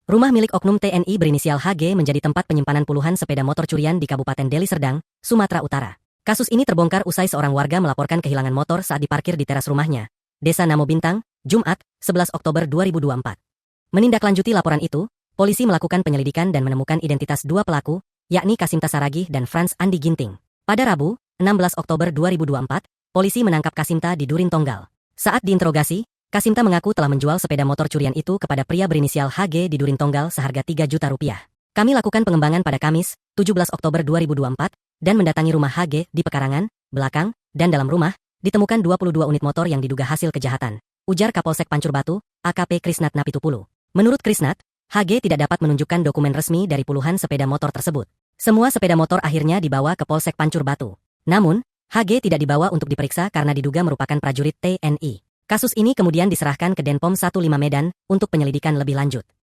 Rumah milik oknum TNI berinisial HG menjadi tempat penyimpanan puluhan sepeda motor curian di Kabupaten Deli Serdang, Sumatera Utara. Kasus ini terbongkar usai seorang warga melaporkan kehilangan motor saat diparkir di teras rumahnya, Desa Namo Bintang, Jumat, 11 Oktober 2024. Menindaklanjuti laporan itu, polisi melakukan penyelidikan dan menemukan identitas dua pelaku, yakni Kasimta Saragih dan Franz Andi Ginting. Pada Rabu, 16 Oktober 2024, polisi menangkap Kasimta di Durin Tonggal. Saat diinterogasi, Kasimta mengaku telah menjual sepeda motor curian itu kepada pria berinisial HG di Durin Tonggal seharga 3 juta rupiah. Kami lakukan pengembangan pada Kamis, 17 Oktober 2024, dan mendatangi rumah HG di pekarangan, belakang, dan dalam rumah, ditemukan 22 unit motor yang diduga hasil kejahatan, ujar Kapolsek Pancur Batu, AKP Krisnat Napitupulu. Menurut Krisnat, HG tidak dapat menunjukkan dokumen resmi dari puluhan sepeda motor tersebut. Semua sepeda motor akhirnya dibawa ke Polsek Pancur Batu. Namun, HG tidak dibawa untuk diperiksa karena diduga merupakan prajurit TNI. Kasus ini kemudian diserahkan ke Denpom 15 Medan untuk penyelidikan lebih lanjut.